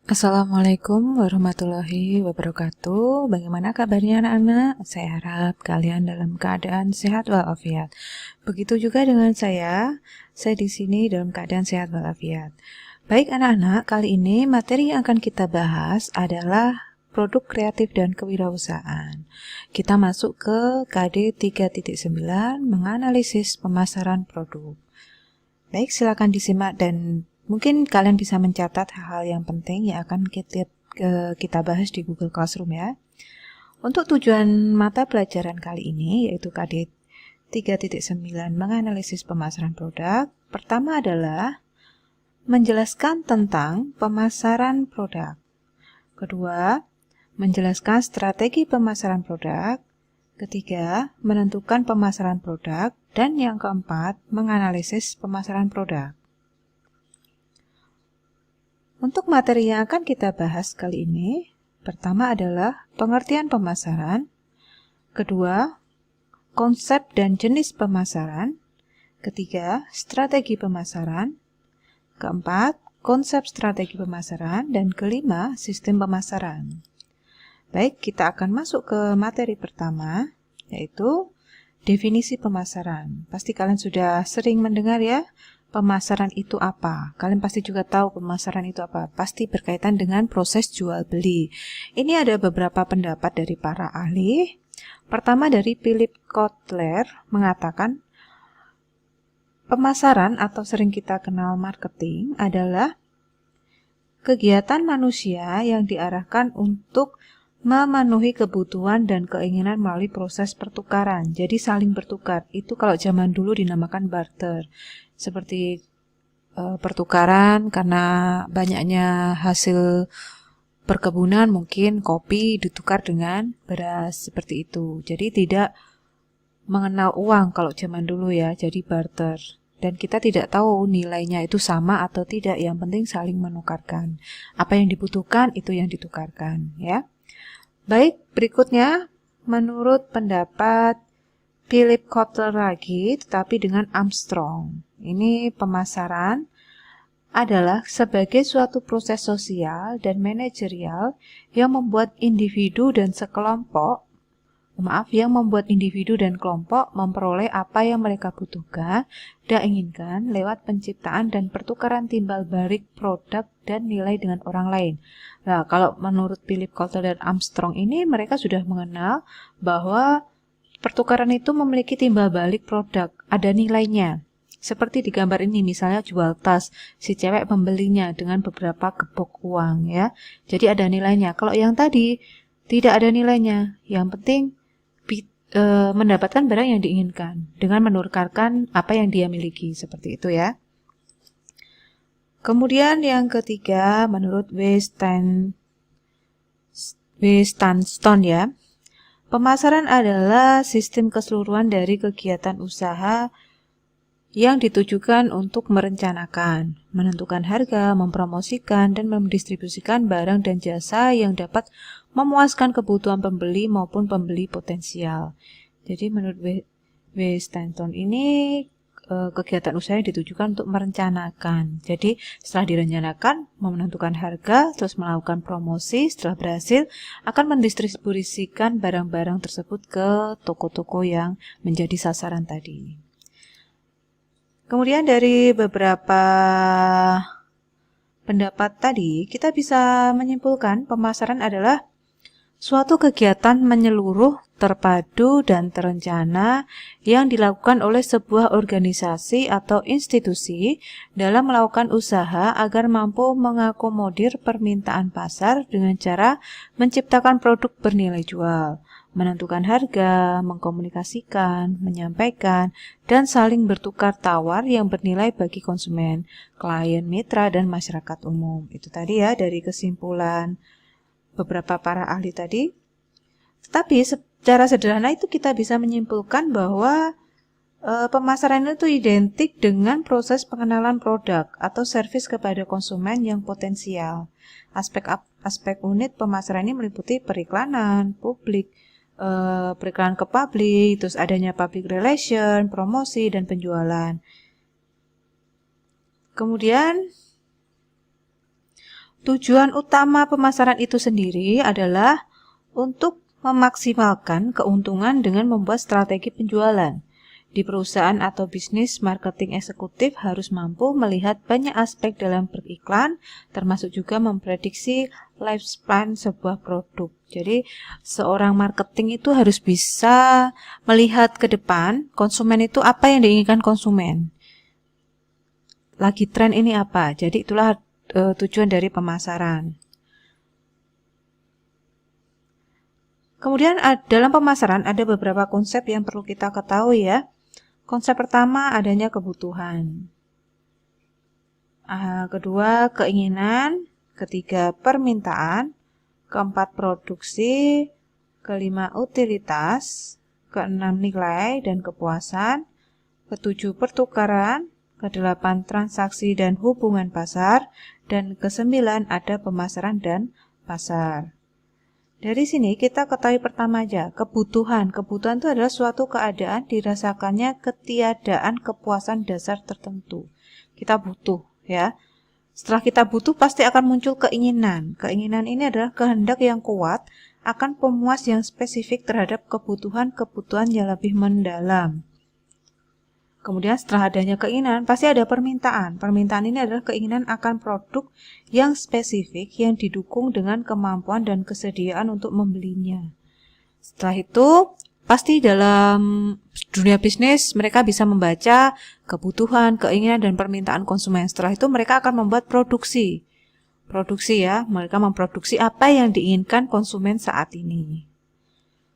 Assalamualaikum warahmatullahi wabarakatuh. Bagaimana kabarnya anak-anak? Saya harap kalian dalam keadaan sehat walafiat. Begitu juga dengan saya di sini dalam keadaan sehat walafiat. Baik anak-anak, kali ini materi yang akan kita bahas adalah produk kreatif dan kewirausahaan. Kita masuk ke KD 3.9 menganalisis pemasaran produk. Baik, silakan disimak dan mungkin kalian bisa mencatat hal-hal yang penting yang akan kita bahas di Google Classroom ya. Untuk tujuan mata pelajaran kali ini, yaitu KD 3.9 menganalisis pemasaran produk, pertama adalah menjelaskan tentang pemasaran produk. Kedua, menjelaskan strategi pemasaran produk. Ketiga, menentukan pemasaran produk. Dan yang keempat, menganalisis pemasaran produk. Untuk materi yang akan kita bahas kali ini, pertama adalah pengertian pemasaran, kedua, konsep dan jenis pemasaran, ketiga, strategi pemasaran, keempat, konsep strategi pemasaran, dan kelima, sistem pemasaran. Baik, kita akan masuk ke materi pertama, yaitu definisi pemasaran. Pasti kalian sudah sering mendengar ya, pemasaran itu apa? Kalian pasti juga tahu pemasaran itu apa. Pasti berkaitan dengan proses jual beli. Ini ada beberapa pendapat dari para ahli. Pertama dari Philip Kotler mengatakan, pemasaran atau sering kita kenal marketing adalah kegiatan manusia yang diarahkan untuk memenuhi kebutuhan dan keinginan melalui proses pertukaran. Jadi saling bertukar. Itu kalau zaman dulu dinamakan barter. Seperti pertukaran karena banyaknya hasil perkebunan, mungkin kopi ditukar dengan beras seperti itu. Jadi tidak mengenal uang kalau zaman dulu ya, jadi barter. Dan kita tidak tahu nilainya itu sama atau tidak, yang penting saling menukarkan. Apa yang dibutuhkan itu yang ditukarkan ya. Baik, berikutnya menurut pendapat Philip Kotler lagi, tetapi dengan Armstrong. Ini pemasaran adalah sebagai suatu proses sosial dan manajerial yang membuat individu dan kelompok memperoleh apa yang mereka butuhkan dan inginkan lewat penciptaan dan pertukaran timbal balik produk dan nilai dengan orang lain. Nah, kalau menurut Philip Kotler dan Armstrong ini, mereka sudah mengenal bahwa pertukaran itu memiliki timbal balik produk, ada nilainya. Seperti di gambar ini, misalnya jual tas, si cewek pembelinya dengan beberapa gepok uang ya. Jadi ada nilainya. Kalau yang tadi tidak ada nilainya. Yang penting mendapatkan barang yang diinginkan dengan menukarkan apa yang dia miliki, seperti itu ya. Kemudian yang ketiga, menurut W. Stanstone ya, pemasaran adalah sistem keseluruhan dari kegiatan usaha yang ditujukan untuk merencanakan, menentukan harga, mempromosikan, dan mendistribusikan barang dan jasa yang dapat memuaskan kebutuhan pembeli maupun pembeli potensial. Jadi menurut W. Stanton ini kegiatan usaha yang ditujukan untuk merencanakan. Jadi setelah direncanakan, menentukan harga, terus melakukan promosi, setelah berhasil akan mendistribusikan barang-barang tersebut ke toko-toko yang menjadi sasaran tadi. Kemudian dari beberapa pendapat tadi, kita bisa menyimpulkan pemasaran adalah suatu kegiatan menyeluruh, terpadu, dan terencana yang dilakukan oleh sebuah organisasi atau institusi dalam melakukan usaha agar mampu mengakomodir permintaan pasar dengan cara menciptakan produk bernilai jual, menentukan harga, mengkomunikasikan, menyampaikan, dan saling bertukar tawar yang bernilai bagi konsumen, klien, mitra, dan masyarakat umum. Itu tadi ya dari kesimpulan beberapa para ahli tadi. Tetapi secara sederhana itu kita bisa menyimpulkan bahwa pemasaran itu identik dengan proses pengenalan produk atau servis kepada konsumen yang potensial. Aspek unit pemasaran ini meliputi periklanan, periklanan ke publik, terus adanya public relation, promosi, dan penjualan. Kemudian Tujuan utama pemasaran itu sendiri adalah untuk memaksimalkan keuntungan dengan membuat strategi penjualan. Di perusahaan atau bisnis, marketing eksekutif harus mampu melihat banyak aspek dalam beriklan, termasuk juga memprediksi lifespan sebuah produk. Jadi, seorang marketing itu harus bisa melihat ke depan, konsumen itu apa yang diinginkan konsumen. Lagi tren ini apa? Jadi, itulah tujuan dari pemasaran. Kemudian dalam pemasaran ada beberapa konsep yang perlu kita ketahui ya. Konsep pertama adanya kebutuhan. Kedua keinginan, ketiga permintaan, keempat produksi, kelima utilitas, keenam nilai dan kepuasan, ketujuh pertukaran, kedelapan transaksi dan hubungan pasar, dan kesembilan ada pemasaran dan pasar. Dari sini kita ketahui pertama aja, kebutuhan. Kebutuhan itu adalah suatu keadaan dirasakannya ketiadaan kepuasan dasar tertentu. Kita butuh ya. Setelah kita butuh pasti akan muncul keinginan. Keinginan ini adalah kehendak yang kuat akan pemuas yang spesifik terhadap kebutuhan-kebutuhan yang lebih mendalam. Kemudian setelah adanya keinginan, pasti ada permintaan. Permintaan ini adalah keinginan akan produk yang spesifik yang didukung dengan kemampuan dan kesediaan untuk membelinya. Setelah itu, pasti dalam dunia bisnis mereka bisa membaca kebutuhan, keinginan, dan permintaan konsumen. Setelah itu mereka akan membuat produksi. Produksi ya, mereka memproduksi apa yang diinginkan konsumen saat ini.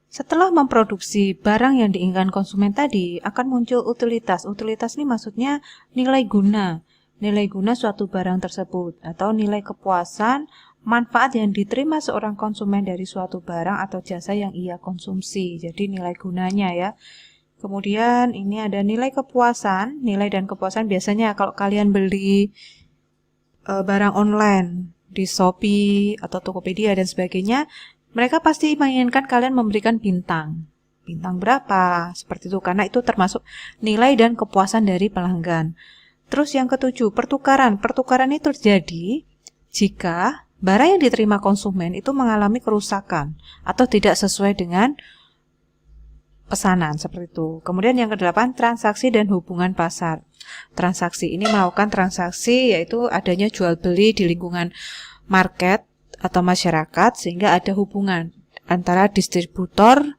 Setelah memproduksi barang yang diinginkan konsumen tadi, akan muncul utilitas. Utilitas ini maksudnya nilai guna. Nilai guna suatu barang tersebut atau nilai kepuasan, manfaat yang diterima seorang konsumen dari suatu barang atau jasa yang ia konsumsi. Jadi nilai gunanya ya. Kemudian ini ada nilai kepuasan. Nilai dan kepuasan biasanya kalau kalian beli barang online di Shopee atau Tokopedia dan sebagainya, mereka pasti menginginkan kalian memberikan bintang. Bintang berapa? Seperti itu, karena itu termasuk nilai dan kepuasan dari pelanggan. Terus yang ketujuh, pertukaran. Pertukaran itu terjadi jika barang yang diterima konsumen itu mengalami kerusakan atau tidak sesuai dengan pesanan, seperti itu. Kemudian yang kedelapan, transaksi dan hubungan pasar. Transaksi ini melakukan transaksi yaitu adanya jual beli di lingkungan market atau masyarakat sehingga ada hubungan antara distributor,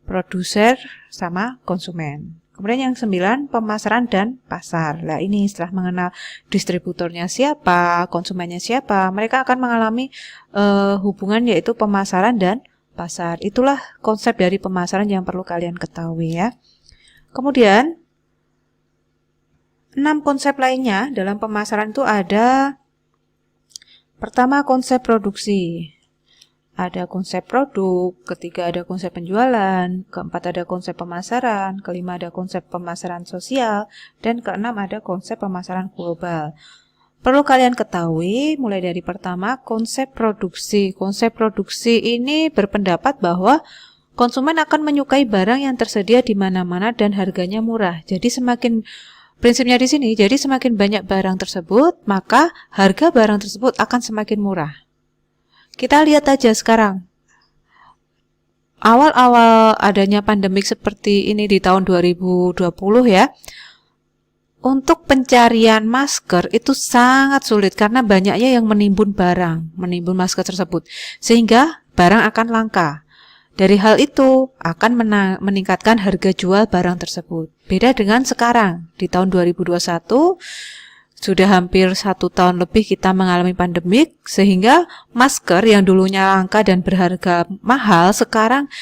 produser, sama konsumen. Kemudian yang 9, pemasaran dan pasar. Nah ini setelah mengenal distributornya siapa, konsumennya siapa, mereka akan mengalami hubungan yaitu pemasaran dan pasar. Itulah konsep dari pemasaran yang perlu kalian ketahui ya. Kemudian 6 konsep lainnya dalam pemasaran itu ada. Pertama, konsep produksi. Ada konsep produk, ketiga ada konsep penjualan, keempat ada konsep pemasaran, kelima ada konsep pemasaran sosial, dan keenam ada konsep pemasaran global. Perlu kalian ketahui, mulai dari pertama, konsep produksi. Konsep produksi ini berpendapat bahwa konsumen akan menyukai barang yang tersedia di mana-mana dan harganya murah. Jadi prinsipnya di sini, jadi semakin banyak barang tersebut, maka harga barang tersebut akan semakin murah. Kita lihat aja sekarang. Awal-awal adanya pandemik seperti ini di tahun 2020 ya. Untuk pencarian masker itu sangat sulit karena banyaknya yang menimbun masker tersebut. Sehingga barang akan langka. Dari hal itu akan meningkatkan harga jual barang tersebut. Beda dengan sekarang, di tahun 2021, sudah hampir 1 tahun lebih kita mengalami pandemik, sehingga masker yang dulunya langka dan berharga mahal, sekarang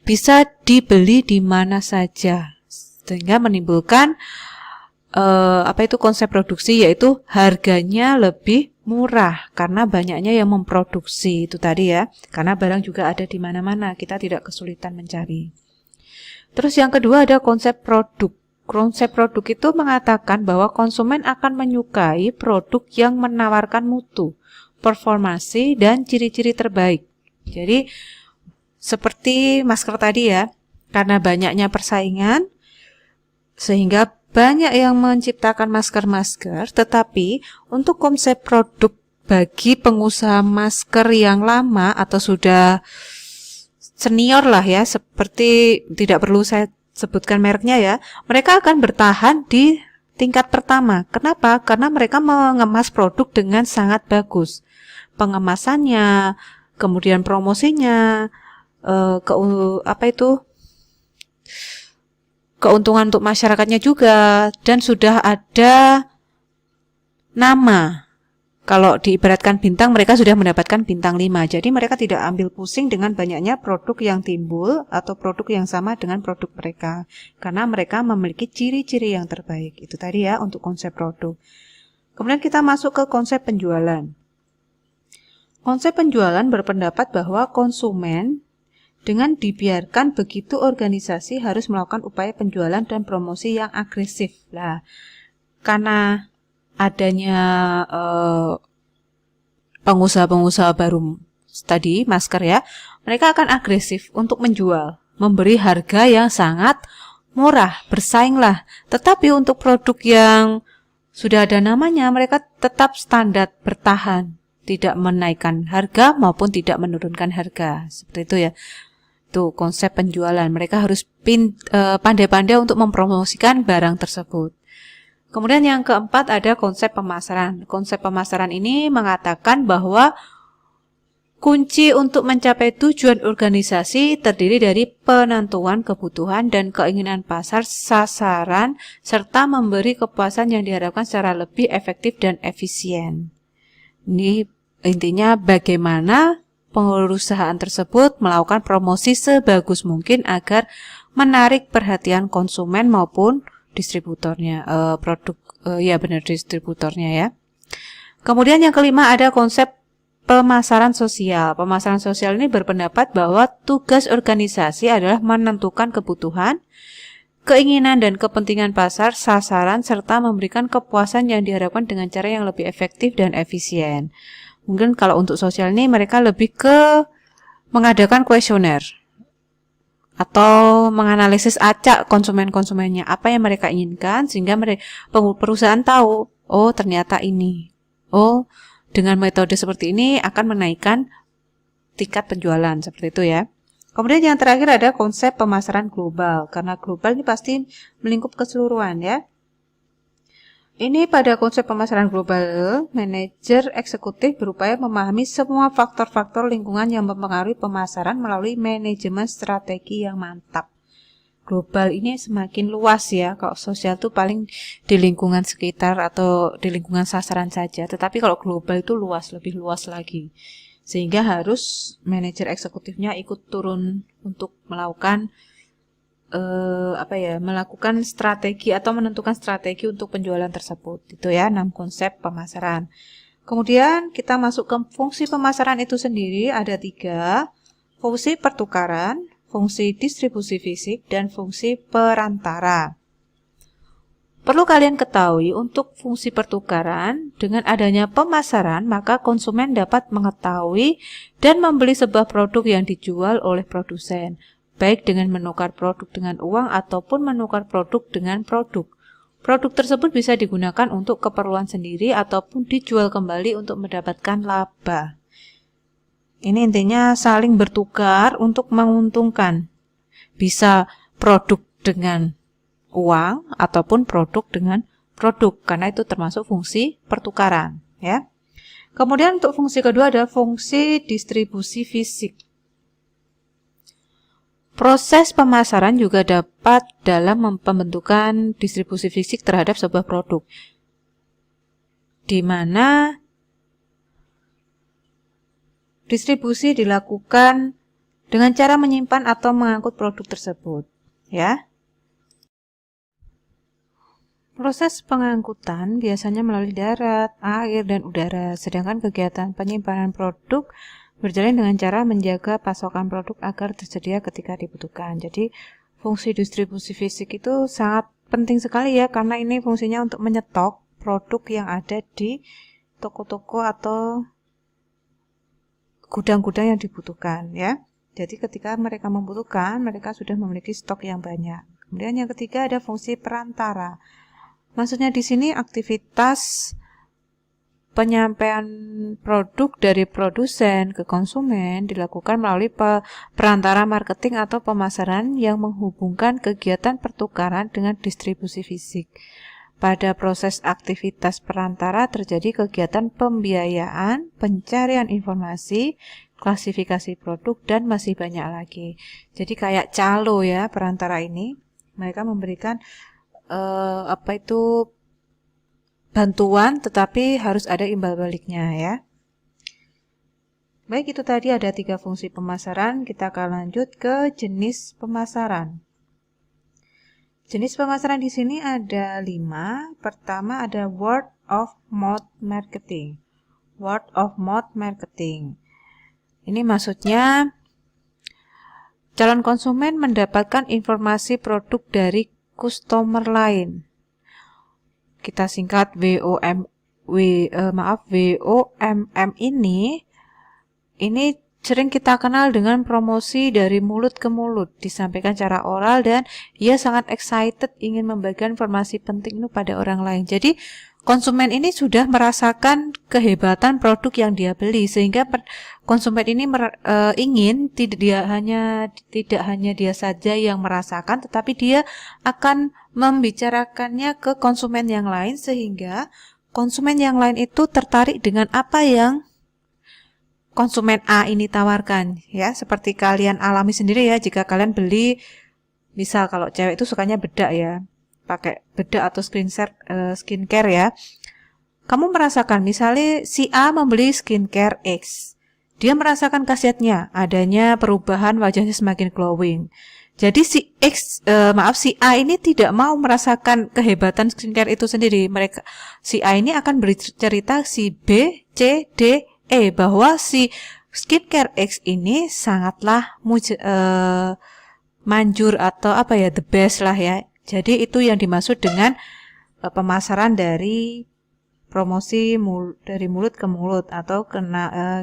bisa dibeli di mana saja. Sehingga menimbulkan konsep produksi, yaitu harganya lebih murah karena banyaknya yang memproduksi itu tadi ya, karena barang juga ada di mana-mana, kita tidak kesulitan mencari. Terus yang kedua ada konsep produk. Konsep produk itu mengatakan bahwa konsumen akan menyukai produk yang menawarkan mutu, performasi, dan ciri-ciri terbaik. Jadi seperti masker tadi ya, karena banyaknya persaingan sehingga banyak yang menciptakan masker-masker, tetapi untuk konsep produk bagi pengusaha masker yang lama atau sudah senior lah ya, seperti tidak perlu saya sebutkan mereknya ya, mereka akan bertahan di tingkat pertama. Kenapa? Karena mereka mengemas produk dengan sangat bagus. Pengemasannya, kemudian promosinya, keuntungan untuk masyarakatnya juga, dan sudah ada nama. Kalau diibaratkan bintang, mereka sudah mendapatkan bintang 5. Jadi mereka tidak ambil pusing dengan banyaknya produk yang timbul atau produk yang sama dengan produk mereka. Karena mereka memiliki ciri-ciri yang terbaik. Itu tadi ya untuk konsep produk. Kemudian kita masuk ke konsep penjualan. Konsep penjualan berpendapat bahwa konsumen dengan dibiarkan begitu organisasi harus melakukan upaya penjualan dan promosi yang agresif. Nah, karena adanya pengusaha-pengusaha baru tadi, masker ya, mereka akan agresif untuk menjual, memberi harga yang sangat murah, bersainglah. Tetapi untuk produk yang sudah ada namanya, mereka tetap standar, bertahan, tidak menaikkan harga maupun tidak menurunkan harga. Seperti itu ya. Itu konsep penjualan. Mereka harus pandai-pandai untuk mempromosikan barang tersebut. Kemudian yang keempat ada konsep pemasaran. Konsep pemasaran ini mengatakan bahwa kunci untuk mencapai tujuan organisasi terdiri dari penentuan kebutuhan dan keinginan pasar sasaran serta memberi kepuasan yang diharapkan secara lebih efektif dan efisien. Ini intinya bagaimana perusahaan tersebut melakukan promosi sebagus mungkin agar menarik perhatian konsumen maupun distributornya, distributornya ya. Kemudian yang kelima ada konsep pemasaran sosial. Pemasaran sosial ini berpendapat bahwa tugas organisasi adalah menentukan kebutuhan, keinginan dan kepentingan pasar sasaran serta memberikan kepuasan yang diharapkan dengan cara yang lebih efektif dan efisien. Mungkin kalau untuk sosial ini mereka lebih ke mengadakan kuesioner atau menganalisis acak konsumen-konsumennya, apa yang mereka inginkan, sehingga perusahaan tahu, oh ternyata ini, oh dengan metode seperti ini akan menaikkan tingkat penjualan, seperti itu ya. Kemudian yang terakhir ada konsep pemasaran global, karena global ini pasti melingkup keseluruhan ya. Ini pada konsep pemasaran global, manajer eksekutif berupaya memahami semua faktor-faktor lingkungan yang mempengaruhi pemasaran melalui manajemen strategi yang mantap. Global ini semakin luas ya, kalau sosial itu paling di lingkungan sekitar atau di lingkungan sasaran saja, tetapi kalau global itu luas, lebih luas lagi. Sehingga harus manajer eksekutifnya ikut turun untuk melakukan melakukan strategi atau menentukan strategi untuk penjualan tersebut. Itu ya 6 konsep pemasaran. Kemudian kita masuk ke fungsi pemasaran itu sendiri, ada 3, fungsi pertukaran, fungsi distribusi fisik, dan fungsi perantara. Perlu kalian ketahui untuk fungsi pertukaran, dengan adanya pemasaran, maka konsumen dapat mengetahui dan membeli sebuah produk yang dijual oleh produsen, baik dengan menukar produk dengan uang ataupun menukar produk dengan produk. Produk tersebut bisa digunakan untuk keperluan sendiri ataupun dijual kembali untuk mendapatkan laba. Ini intinya saling bertukar untuk menguntungkan. Bisa produk dengan uang ataupun produk dengan produk, karena itu termasuk fungsi pertukaran, ya. Kemudian untuk fungsi kedua ada fungsi distribusi fisik. Proses pemasaran juga dapat dalam pembentukan distribusi fisik terhadap sebuah produk, di mana distribusi dilakukan dengan cara menyimpan atau mengangkut produk tersebut, ya. Proses pengangkutan biasanya melalui darat, air, dan udara, sedangkan kegiatan penyimpanan produk berjalan dengan cara menjaga pasokan produk agar tersedia ketika dibutuhkan. Jadi fungsi distribusi fisik itu sangat penting sekali ya, karena ini fungsinya untuk menyetok produk yang ada di toko-toko atau gudang-gudang yang dibutuhkan ya. Jadi ketika mereka membutuhkan, mereka sudah memiliki stok yang banyak. Kemudian yang ketiga ada fungsi perantara. Maksudnya di sini aktivitas penyampaian produk dari produsen ke konsumen dilakukan melalui perantara marketing atau pemasaran yang menghubungkan kegiatan pertukaran dengan distribusi fisik. Pada proses aktivitas perantara terjadi kegiatan pembiayaan, pencarian informasi, klasifikasi produk, dan masih banyak lagi. Jadi kayak calo ya perantara ini. Mereka memberikan bantuan, tetapi harus ada imbal baliknya ya. Baik, itu tadi ada 3 fungsi pemasaran. Kita akan lanjut ke jenis pemasaran. Jenis pemasaran di sini ada 5. Pertama ada word of mouth marketing. Word of mouth marketing. Ini maksudnya calon konsumen mendapatkan informasi produk dari customer lain. Kita singkat WOMM ini sering kita kenal dengan promosi dari mulut ke mulut, disampaikan secara oral dan ia sangat excited ingin membagikan informasi penting itu pada orang lain. Jadi konsumen ini sudah merasakan kehebatan produk yang dia beli, sehingga konsumen ini ingin tidak hanya dia saja yang merasakan, tetapi dia akan membicarakannya ke konsumen yang lain, sehingga konsumen yang lain itu tertarik dengan apa yang konsumen A ini tawarkan ya. Seperti kalian alami sendiri ya, jika kalian beli, misal kalau cewek itu sukanya bedak ya, pakai bedak atau skincare ya. Kamu merasakan misalnya si A membeli skincare X, dia merasakan khasiatnya, adanya perubahan wajahnya semakin glowing. Jadi si A ini tidak mau merasakan kehebatan skincare itu sendiri. Si A ini akan bercerita si B, C, D, E bahwa si skincare X ini sangatlah manjur atau the best lah ya. Jadi itu yang dimaksud dengan pemasaran dari promosi dari mulut ke mulut atau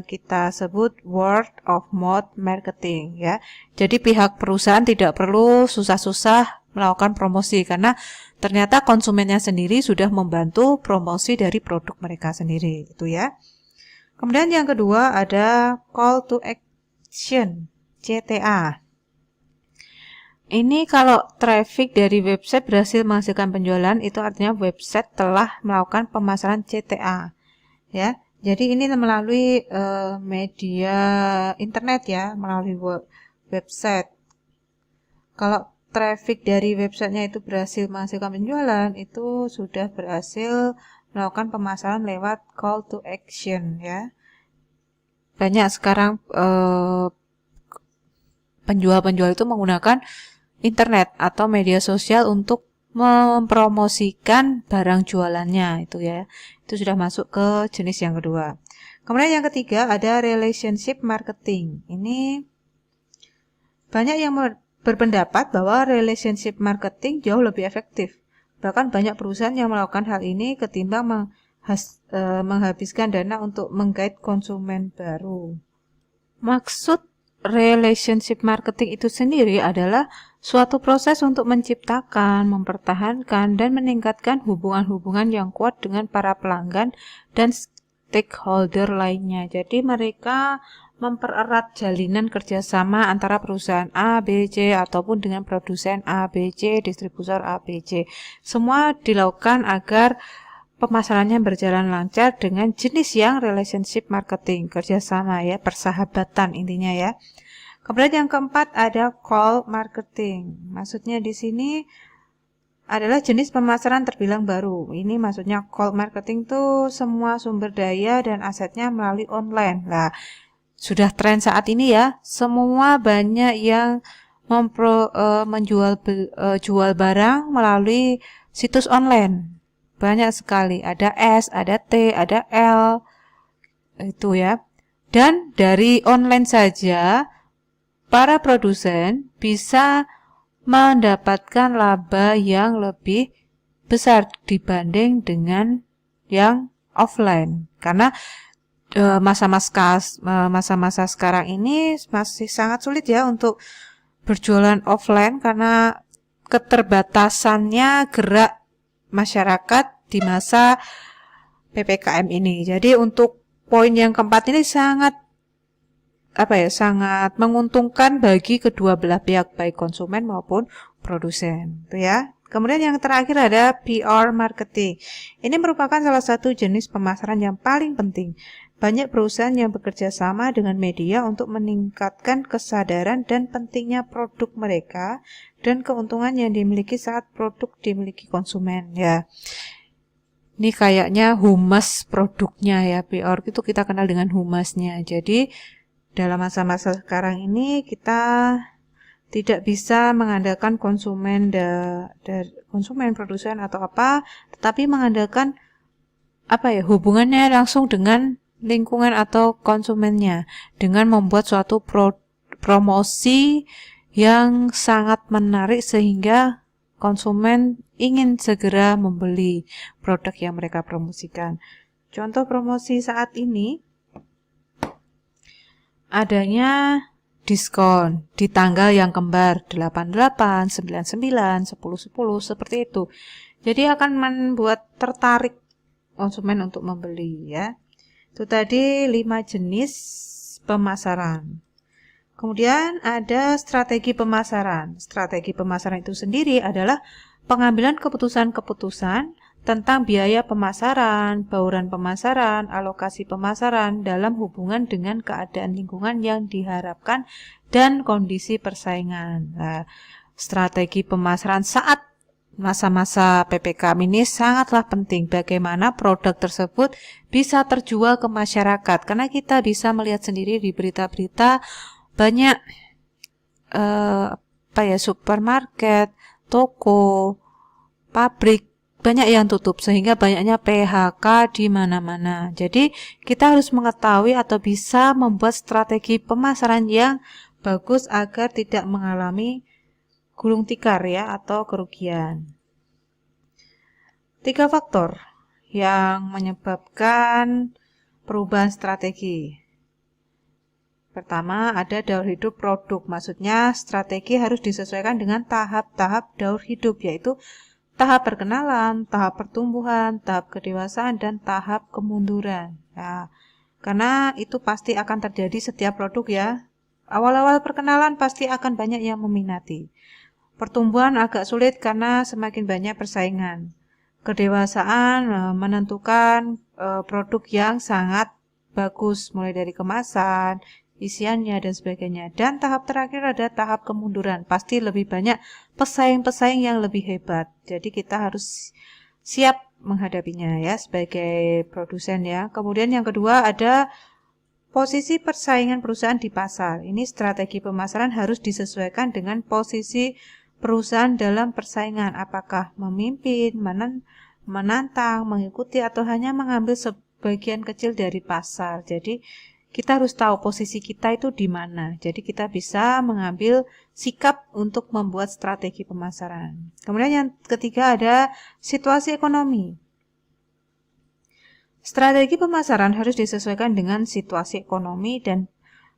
kita sebut word of mouth marketing ya. Jadi pihak perusahaan tidak perlu susah-susah melakukan promosi karena ternyata konsumennya sendiri sudah membantu promosi dari produk mereka sendiri itu ya. Kemudian yang kedua ada call to action, CTA. Ini kalau traffic dari website berhasil menghasilkan penjualan, itu artinya website telah melakukan pemasaran CTA. Ya, jadi ini melalui media internet ya, melalui website. Kalau traffic dari websitenya itu berhasil menghasilkan penjualan, itu sudah berhasil melakukan pemasaran lewat call to action ya. Banyak sekarang penjual-penjual itu menggunakan internet atau media sosial untuk mempromosikan barang jualannya itu ya. Itu sudah masuk ke jenis yang kedua. Kemudian yang ketiga ada relationship marketing. Ini banyak yang berpendapat bahwa relationship marketing jauh lebih efektif. Bahkan banyak perusahaan yang melakukan hal ini ketimbang menghabiskan dana untuk menggait konsumen baru. Maksud relationship marketing itu sendiri adalah suatu proses untuk menciptakan, mempertahankan, dan meningkatkan hubungan-hubungan yang kuat dengan para pelanggan dan stakeholder lainnya. Jadi mereka mempererat jalinan kerjasama antara perusahaan A, B, C ataupun dengan produsen A, B, C, distributor A, B, C. Semua dilakukan agar pemasarannya berjalan lancar dengan jenis yang relationship marketing, kerjasama ya, persahabatan intinya ya. Kemudian yang keempat ada call marketing. Maksudnya di sini adalah jenis pemasaran terbilang baru. Ini maksudnya call marketing tuh semua sumber daya dan asetnya melalui online. Nah, sudah tren saat ini ya. Semua banyak yang jual barang melalui situs online. Banyak sekali. Ada S, ada T, ada L. Itu ya. Dan dari online saja para produsen bisa mendapatkan laba yang lebih besar dibanding dengan yang offline. Karena masa-masa sekarang ini masih sangat sulit ya untuk berjualan offline karena keterbatasannya gerak masyarakat di masa PPKM ini. Jadi untuk poin yang keempat ini sangat sangat menguntungkan bagi kedua belah pihak, baik konsumen maupun produsen, itu ya. Kemudian yang terakhir ada PR marketing. Ini merupakan salah satu jenis pemasaran yang paling penting. Banyak perusahaan yang bekerja sama dengan media untuk meningkatkan kesadaran dan pentingnya produk mereka dan keuntungan yang dimiliki saat produk dimiliki konsumen, ya. Ini kayaknya humas produknya ya, PR itu kita kenal dengan humasnya. Jadi dalam masa-masa sekarang ini kita tidak bisa mengandalkan konsumen produsen atau apa, tetapi mengandalkan hubungannya langsung dengan lingkungan atau konsumennya dengan membuat suatu promosi yang sangat menarik sehingga konsumen ingin segera membeli produk yang mereka promosikan. Contoh promosi saat ini adanya diskon di tanggal yang kembar 88, 99, 10, 10 seperti itu. Jadi akan membuat tertarik konsumen untuk membeli, ya. Itu tadi 5 jenis pemasaran. Kemudian ada strategi pemasaran. Strategi pemasaran itu sendiri adalah pengambilan keputusan-keputusan tentang biaya pemasaran, bauran pemasaran, alokasi pemasaran dalam hubungan dengan keadaan lingkungan yang diharapkan dan kondisi persaingan. Nah, strategi pemasaran saat masa-masa PPKM ini sangatlah penting, bagaimana produk tersebut bisa terjual ke masyarakat, karena kita bisa melihat sendiri di berita-berita banyak supermarket, toko, pabrik banyak yang tutup sehingga banyaknya PHK di mana-mana. Jadi kita harus mengetahui atau bisa membuat strategi pemasaran yang bagus agar tidak mengalami gulung tikar ya atau kerugian. 3 faktor yang menyebabkan perubahan strategi. Pertama, ada daur hidup produk. Maksudnya strategi harus disesuaikan dengan tahap-tahap daur hidup, yaitu tahap perkenalan, tahap pertumbuhan, tahap kedewasaan, dan tahap kemunduran. Ya, karena itu pasti akan terjadi setiap produk ya. Awal-awal perkenalan pasti akan banyak yang meminati. Pertumbuhan agak sulit karena semakin banyak persaingan. Kedewasaan menentukan produk yang sangat bagus, mulai dari kemasan, isiannya, dan sebagainya. Dan tahap terakhir ada tahap kemunduran. Pasti lebih banyak pesaing-pesaing yang lebih hebat. Jadi kita harus siap menghadapinya ya sebagai produsen ya. Kemudian yang kedua ada posisi persaingan perusahaan di pasar. Ini strategi pemasaran harus disesuaikan dengan posisi perusahaan dalam persaingan. Apakah memimpin, menantang, mengikuti, atau hanya mengambil sebagian kecil dari pasar. Jadi kita harus tahu posisi kita itu di mana. Jadi kita bisa mengambil sikap untuk membuat strategi pemasaran. Kemudian yang ketiga ada situasi ekonomi. Strategi pemasaran harus disesuaikan dengan situasi ekonomi dan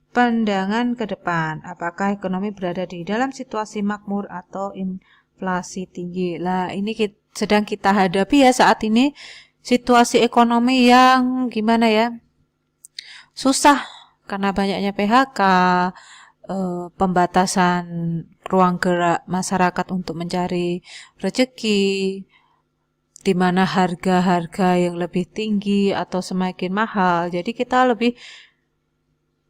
pandangan ke depan. Apakah ekonomi berada di dalam situasi makmur atau inflasi tinggi. Nah, ini sedang kita hadapi ya saat ini situasi ekonomi yang gimana ya? Susah karena banyaknya PHK, pembatasan ruang gerak masyarakat untuk mencari rezeki, di mana harga-harga yang lebih tinggi atau semakin mahal. Jadi kita lebih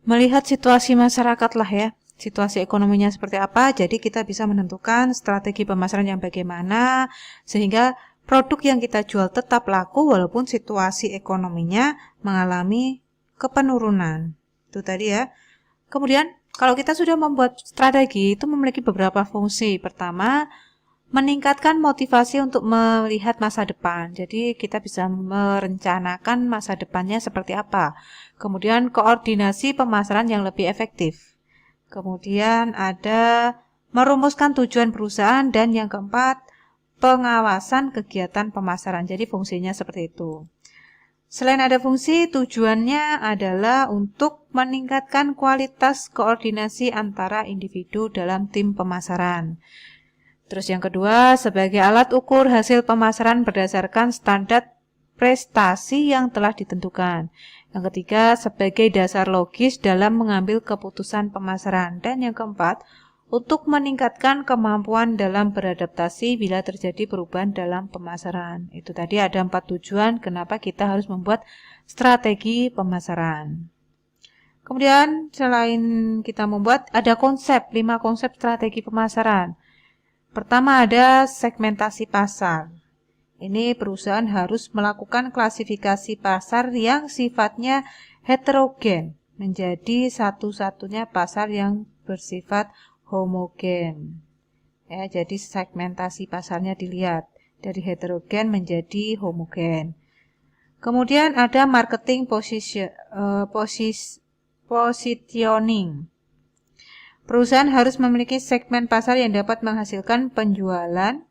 melihat situasi masyarakat lah ya, situasi ekonominya seperti apa. Jadi kita bisa menentukan strategi pemasaran yang bagaimana sehingga produk yang kita jual tetap laku walaupun situasi ekonominya mengalami kepenurunan. Itu tadi ya. Kemudian kalau kita sudah membuat strategi itu memiliki beberapa fungsi. Pertama, meningkatkan motivasi untuk melihat masa depan. Jadi kita bisa merencanakan masa depannya seperti apa. Kemudian koordinasi pemasaran yang lebih efektif. Kemudian ada merumuskan tujuan perusahaan dan yang keempat, pengawasan kegiatan pemasaran. Jadi fungsinya seperti itu. Selain ada fungsi, tujuannya adalah untuk meningkatkan kualitas koordinasi antara individu dalam tim pemasaran. Terus yang kedua, sebagai alat ukur hasil pemasaran berdasarkan standar prestasi yang telah ditentukan. Yang ketiga, sebagai dasar logis dalam mengambil keputusan pemasaran. Dan yang keempat, untuk meningkatkan kemampuan dalam beradaptasi bila terjadi perubahan dalam pemasaran. Itu tadi ada 4 tujuan kenapa kita harus membuat strategi pemasaran. Kemudian selain kita membuat, ada 5 konsep strategi pemasaran. Pertama ada segmentasi pasar. Ini perusahaan harus melakukan klasifikasi pasar yang sifatnya heterogen menjadi satu-satunya pasar yang bersifat homogen. Ya, jadi segmentasi pasarnya dilihat dari heterogen menjadi homogen. Kemudian ada marketing positioning. Perusahaan harus memiliki segmen pasar yang dapat menghasilkan penjualan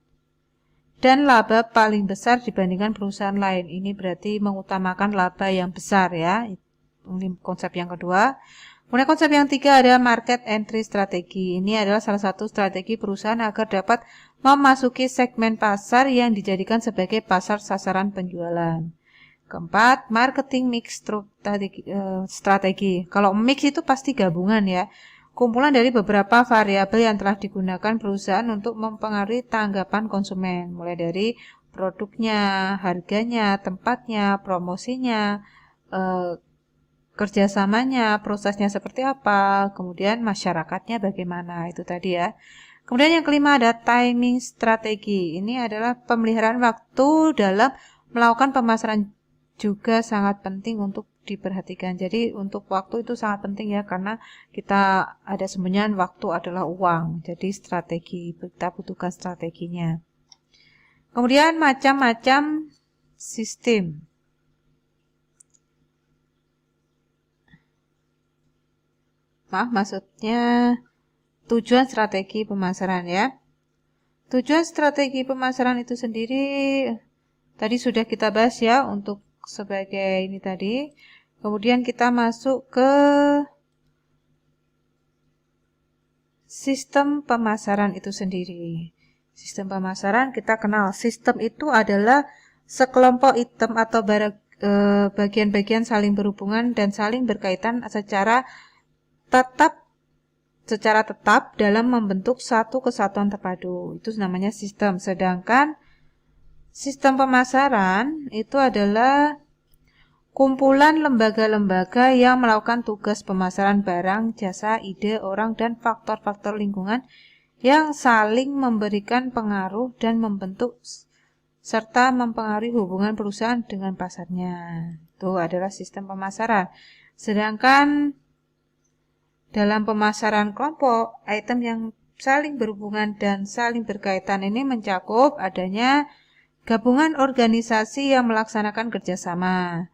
dan laba paling besar dibandingkan perusahaan lain. Ini berarti mengutamakan laba yang besar ya. Ini konsep yang kedua. Kemudian konsep yang ketiga ada market entry strategi. Ini adalah salah satu strategi perusahaan agar dapat memasuki segmen pasar yang dijadikan sebagai pasar sasaran penjualan. Keempat, marketing mix strategi. Kalau mix itu pasti gabungan ya. Kumpulan dari beberapa variabel yang telah digunakan perusahaan untuk mempengaruhi tanggapan konsumen, mulai dari produknya, harganya, tempatnya, promosinya, kerjasamanya, prosesnya seperti apa, kemudian masyarakatnya bagaimana, itu tadi ya. Kemudian yang kelima ada timing strategi. Ini adalah pemeliharaan waktu dalam melakukan pemasaran, juga sangat penting untuk diperhatikan. Jadi untuk waktu itu sangat penting ya, karena kita ada semboyan waktu adalah uang. Jadi strategi, kita butuhkan strateginya. Kemudian macam-macam sistem. Maksudnya tujuan strategi pemasaran ya. Tujuan strategi pemasaran itu sendiri tadi sudah kita bahas ya, untuk sebagai ini tadi. Kemudian kita masuk ke sistem pemasaran itu sendiri. Sistem pemasaran kita kenal. Sistem itu adalah sekelompok item atau bagian-bagian saling berhubungan dan saling berkaitan secara tetap dalam membentuk satu kesatuan terpadu. Itu namanya sistem. Sedangkan sistem pemasaran itu adalah kumpulan lembaga-lembaga yang melakukan tugas pemasaran barang, jasa, ide, orang, dan faktor-faktor lingkungan yang saling memberikan pengaruh dan membentuk serta mempengaruhi hubungan perusahaan dengan pasarnya. Itu adalah sistem pemasaran. Sedangkan dalam pemasaran kelompok, item yang saling berhubungan dan saling berkaitan ini mencakup adanya gabungan organisasi yang melaksanakan kerjasama,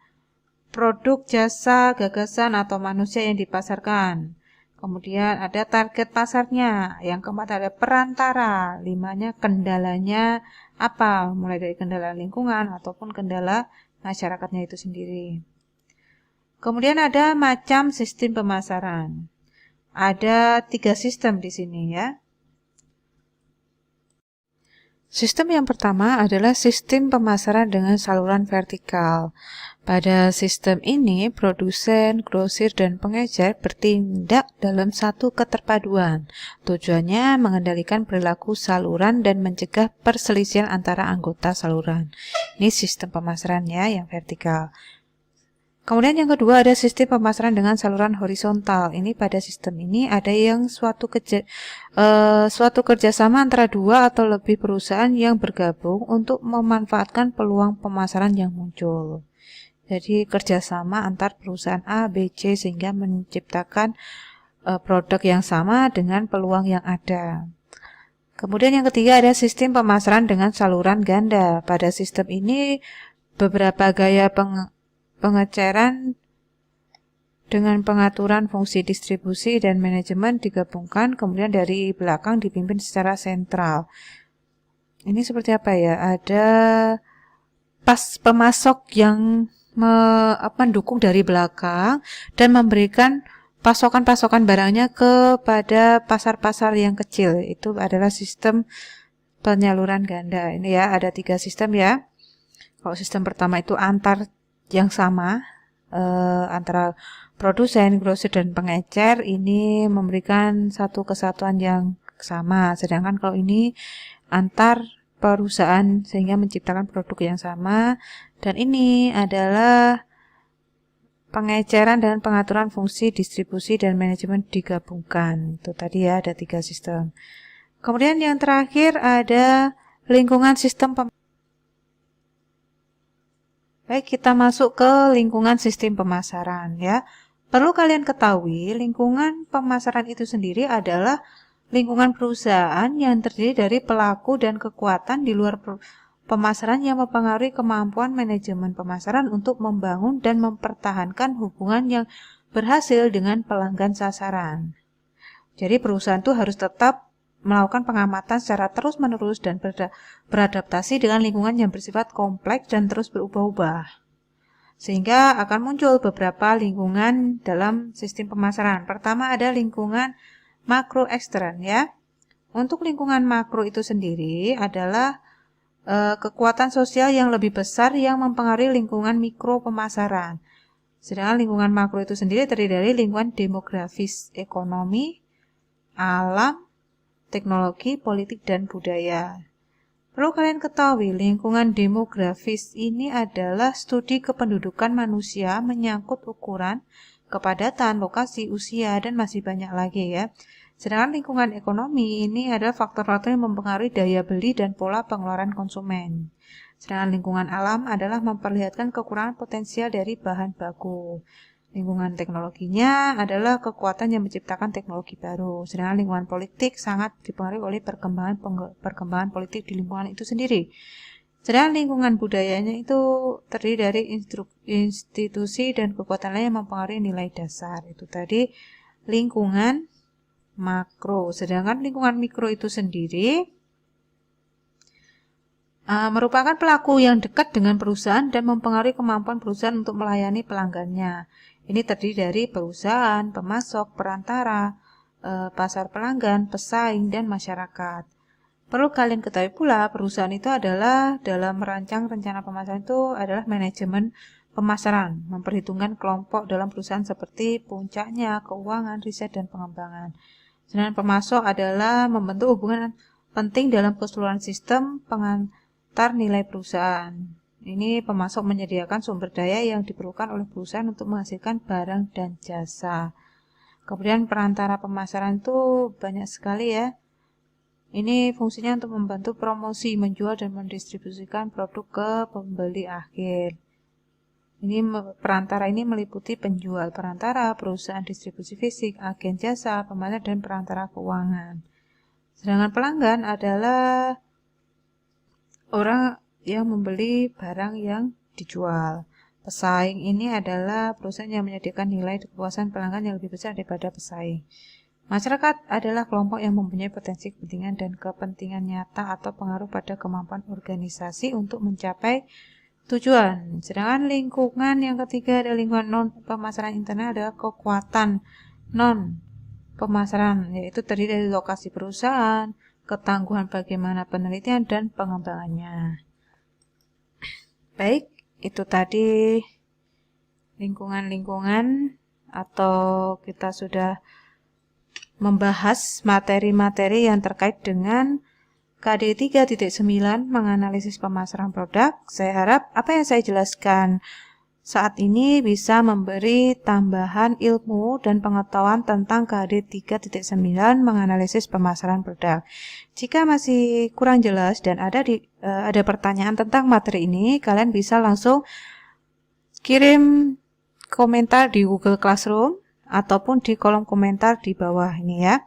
produk, jasa, gagasan, atau manusia yang dipasarkan. Kemudian ada target pasarnya. Yang keempat ada perantara. 5-nya kendalanya apa? Mulai dari kendala lingkungan ataupun kendala masyarakatnya itu sendiri. Kemudian ada macam sistem pemasaran. Ada 3 sistem di sini ya. Sistem yang pertama adalah sistem pemasaran dengan saluran vertikal. Pada sistem ini, produsen, grosir, dan pengecer bertindak dalam satu keterpaduan. Tujuannya mengendalikan perilaku saluran dan mencegah perselisihan antara anggota saluran. Ini sistem pemasarannya yang vertikal. Kemudian yang kedua ada sistem pemasaran dengan saluran horizontal. Ini pada sistem ini ada yang suatu kerjasama antara 2 atau lebih perusahaan yang bergabung untuk memanfaatkan peluang pemasaran yang muncul. Jadi kerjasama antar perusahaan A, B, C sehingga menciptakan produk yang sama dengan peluang yang ada. Kemudian yang ketiga ada sistem pemasaran dengan saluran ganda. Pada sistem ini beberapa gaya pengeceran dengan pengaturan fungsi distribusi dan manajemen digabungkan, kemudian dari belakang dipimpin secara sentral. Ini seperti apa ya? Ada pemasok yang mendukung dari belakang dan memberikan pasokan-pasokan barangnya kepada pasar-pasar yang kecil. Itu adalah sistem penyaluran ganda. Ini ya, ada 3 sistem ya. Kalau sistem pertama itu antar yang sama, antara produsen, grosir, dan pengecer, ini memberikan satu kesatuan yang sama. Sedangkan kalau ini antar perusahaan sehingga menciptakan produk yang sama. Dan ini adalah pengeceran dan pengaturan fungsi distribusi dan manajemen digabungkan. Itu tadi ya, ada 3 sistem. Kemudian yang terakhir ada lingkungan sistem Baik, kita masuk ke lingkungan sistem pemasaran ya. Perlu kalian ketahui, lingkungan pemasaran itu sendiri adalah lingkungan perusahaan yang terdiri dari pelaku dan kekuatan di luar pemasaran yang mempengaruhi kemampuan manajemen pemasaran untuk membangun dan mempertahankan hubungan yang berhasil dengan pelanggan sasaran. Jadi perusahaan itu harus tetap melakukan pengamatan secara terus-menerus dan beradaptasi dengan lingkungan yang bersifat kompleks dan terus berubah-ubah. Sehingga akan muncul beberapa lingkungan dalam sistem pemasaran. Pertama ada lingkungan makro ekstern ya. Untuk lingkungan makro itu sendiri adalah kekuatan sosial yang lebih besar yang mempengaruhi lingkungan mikro pemasaran. Sedangkan lingkungan makro itu sendiri terdiri dari lingkungan demografis, ekonomi, alam, teknologi, politik, dan budaya. Perlu kalian ketahui, lingkungan demografis ini adalah studi kependudukan manusia menyangkut ukuran, kepadatan, lokasi, usia, dan masih banyak lagi ya. Sedangkan lingkungan ekonomi ini adalah faktor-faktor yang mempengaruhi daya beli dan pola pengeluaran konsumen. Sedangkan lingkungan alam adalah memperlihatkan kekurangan potensial dari bahan baku. Lingkungan teknologinya adalah kekuatan yang menciptakan teknologi baru. Sedangkan lingkungan politik sangat dipengaruhi oleh perkembangan politik di lingkungan itu sendiri. Sedangkan lingkungan budayanya itu terdiri dari institusi dan kekuatan lain yang mempengaruhi nilai dasar. Itu tadi lingkungan makro. Sedangkan lingkungan mikro itu sendiri merupakan pelaku yang dekat dengan perusahaan dan mempengaruhi kemampuan perusahaan untuk melayani pelanggannya. Ini terdiri dari perusahaan, pemasok, perantara, pasar pelanggan, pesaing, dan masyarakat. Perlu kalian ketahui pula, perusahaan itu adalah dalam merancang rencana pemasaran itu adalah manajemen pemasaran, memperhitungkan kelompok dalam perusahaan seperti puncaknya, keuangan, riset, dan pengembangan. Sedangkan pemasok adalah membentuk hubungan penting dalam keseluruhan sistem pengantar nilai perusahaan. Ini pemasok menyediakan sumber daya yang diperlukan oleh perusahaan untuk menghasilkan barang dan jasa. Kemudian perantara pemasaran itu banyak sekali ya. Ini fungsinya untuk membantu promosi, menjual, dan mendistribusikan produk ke pembeli akhir. Ini perantara ini meliputi penjual, perantara, perusahaan distribusi fisik, agen jasa, pemasaran, dan perantara keuangan. Sedangkan pelanggan adalah orang yang membeli barang yang dijual. Pesaing ini adalah perusahaan yang menyediakan nilai kepuasan pelanggan yang lebih besar daripada pesaing. Masyarakat adalah kelompok yang mempunyai potensi kepentingan dan kepentingan nyata atau pengaruh pada kemampuan organisasi untuk mencapai tujuan. Sedangkan lingkungan yang ketiga adalah lingkungan non pemasaran internal adalah kekuatan non pemasaran, yaitu terdiri dari lokasi perusahaan, ketangguhan bagaimana penelitian, dan pengembangannya. Baik, itu tadi lingkungan-lingkungan atau kita sudah membahas materi-materi yang terkait dengan KD 3.9 menganalisis pemasaran produk. Saya harap apa yang saya jelaskan saat ini bisa memberi tambahan ilmu dan pengetahuan tentang KD 3.9 menganalisis pemasaran produk. Jika masih kurang jelas dan ada pertanyaan tentang materi ini, kalian bisa langsung kirim komentar di Google Classroom ataupun di kolom komentar di bawah ini ya.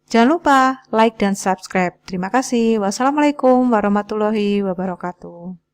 Jangan lupa like dan subscribe. Terima kasih. Wassalamualaikum warahmatullahi wabarakatuh.